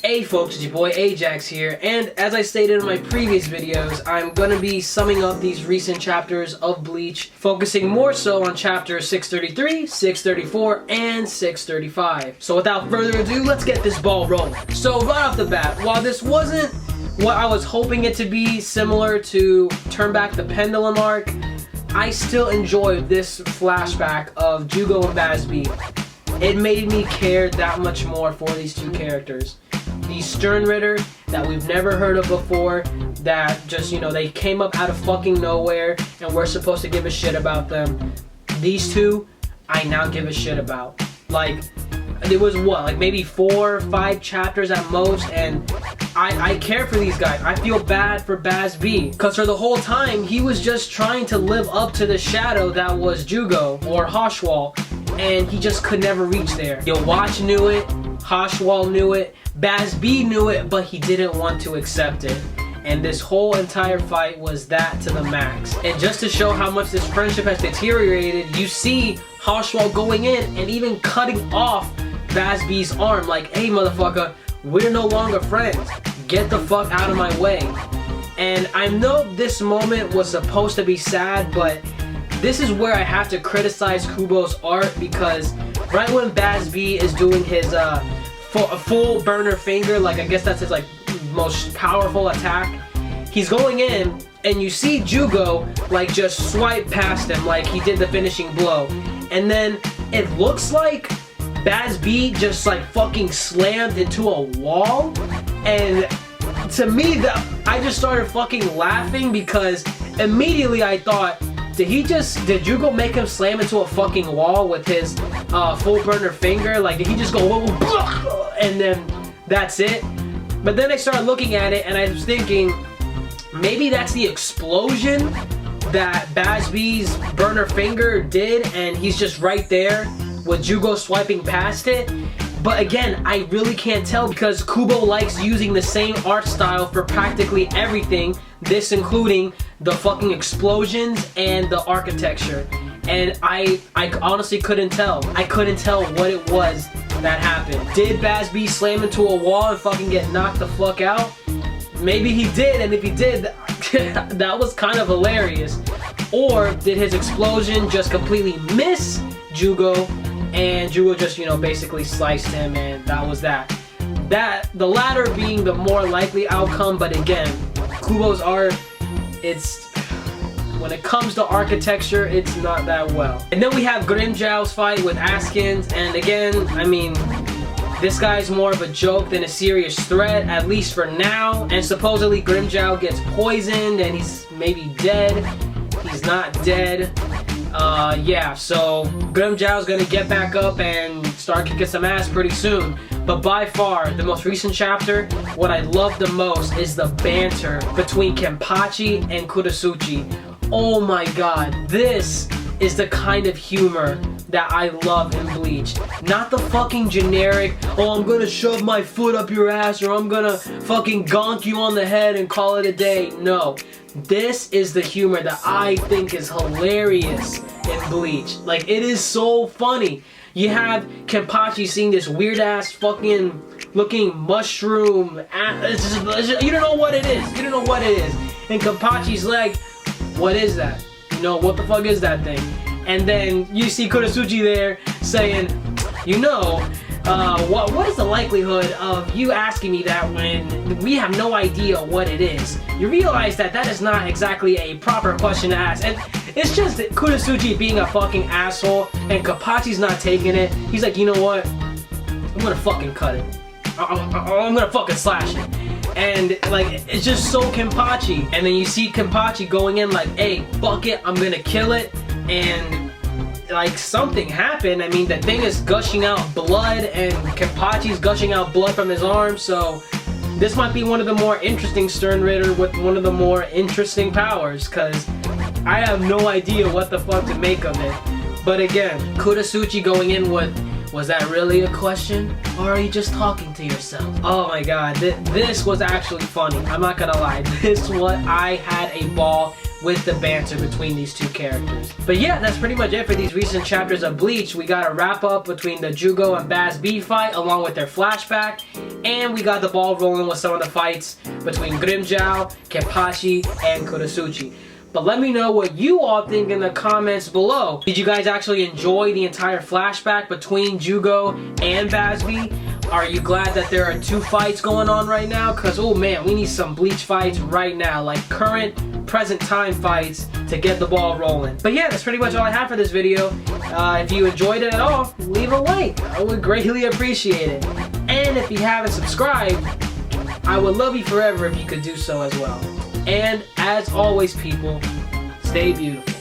Hey folks, it's your boy Ajax here, and as I stated in my previous videos, I'm gonna be summing up these recent chapters of Bleach, focusing more so on chapters 633, 634, and 635. So without further ado, let's get this ball rolling. So right off the bat, while this wasn't what I was hoping it to be, similar to Turn Back the Pendulum arc, I still enjoyed this flashback of Jugo and Bazz-B. It made me care that much more for these two characters. These Sternritter that we've never heard of before, that just, you know, they came up out of fucking nowhere and we're supposed to give a shit about them. These two, I now give a shit about. Like, there was what, like maybe 4 or 5 chapters at most, and I care for these guys. I feel bad for Bazz-B, because for the whole time, he was just trying to live up to the shadow that was Jugo, or Hoshwall, and he just could never reach there. Yo, Watch knew it, Hoshwall knew it, Bazz-B knew it, but he didn't want to accept it. And this whole entire fight was that to the max. And just to show how much this friendship has deteriorated, you see Hoshwall going in and even cutting off Bazz-B's arm, like, hey motherfucker, we're no longer friends. Get the fuck out of my way. And I know this moment was supposed to be sad, but this is where I have to criticize Kubo's art, because right when Bazz-B is doing his full burner finger, like I guess that's his like most powerful attack, he's going in and you see Jugo like just swipe past him like he did the finishing blow, and then it looks like Bazz-B just like fucking slammed into a wall. And to me, I just started fucking laughing, because immediately I thought, did Jugo make him slam into a fucking wall with his full burner finger? Like, did he just go whoa, and then that's it? But then I started looking at it and I was thinking, maybe that's the explosion that Bazz-B's burner finger did, and he's just right there with Jugo swiping past it. But again, I really can't tell, because Kubo likes using the same art style for practically everything, this including the fucking explosions and the architecture. And I honestly couldn't tell. I couldn't tell what it was that happened. Did Bazz-B slam into a wall and fucking get knocked the fuck out? Maybe he did, and if he did, that was kind of hilarious. Or did his explosion just completely miss Jugo, and Jugo just, you know, basically sliced him, and that was that. The latter being the more likely outcome, but again, Kubo's art, when it comes to architecture, it's not that well. And then we have Grimmjow's fight with Askins, and again, I mean, this guy's more of a joke than a serious threat, at least for now. And supposedly Grimmjow gets poisoned and he's maybe dead. He's not dead. Yeah, so Grimmjow's gonna get back up and start kicking some ass pretty soon. But by far, the most recent chapter, what I love the most is the banter between Kenpachi and Kurasuchi. Oh my god, this is the kind of humor that I love in Bleach. Not the fucking generic, oh, I'm gonna shove my foot up your ass, or I'm gonna fucking gonk you on the head and call it a day. No. This is the humor that I think is hilarious in Bleach. Like, it is so funny. You have Kenpachi seeing this weird ass fucking looking mushroom. You don't know what it is. You don't know what it is. And Kenpachi's like, what is that? You know, what the fuck is that thing? And then you see Kurasuchi there saying, you know, what is the likelihood of you asking me that when we have no idea what it is? You realize that is not exactly a proper question to ask. And it's just Kurasuchi being a fucking asshole, and Kenpachi's not taking it. He's like, you know what? I'm gonna fucking cut it. I'm gonna fucking slash it. And like, it's just so Kenpachi. And then you see Kenpachi going in like, hey, fuck it, I'm gonna kill it. And like, something happened. I mean, the thing is gushing out blood, and Kenpachi's gushing out blood from his arm. So this might be one of the more interesting Sternritter with one of the more interesting powers, because I have no idea what the fuck to make of it. But again, Kurasuchi going in with, was that really a question? Or are you just talking to yourself? Oh my god, this was actually funny. I'm not gonna lie. I had a ball with the banter between these two characters. But yeah, that's pretty much it for these recent chapters of Bleach. We got a wrap up between the Jugo and Bazz-B fight along with their flashback, and we got the ball rolling with some of the fights between Grimmjow, Kenpachi, and Kurosuchi. But let me know what you all think in the comments below. Did you guys actually enjoy the entire flashback between Jugo and Bazz-B? Are you glad that there are 2 fights going on right now? Because, oh man, we need some Bleach fights right now. Like current, present time fights to get the ball rolling. But yeah, that's pretty much all I have for this video. If you enjoyed it at all, leave a like. I would greatly appreciate it. And if you haven't subscribed, I would love you forever if you could do so as well. And as always, people, stay beautiful.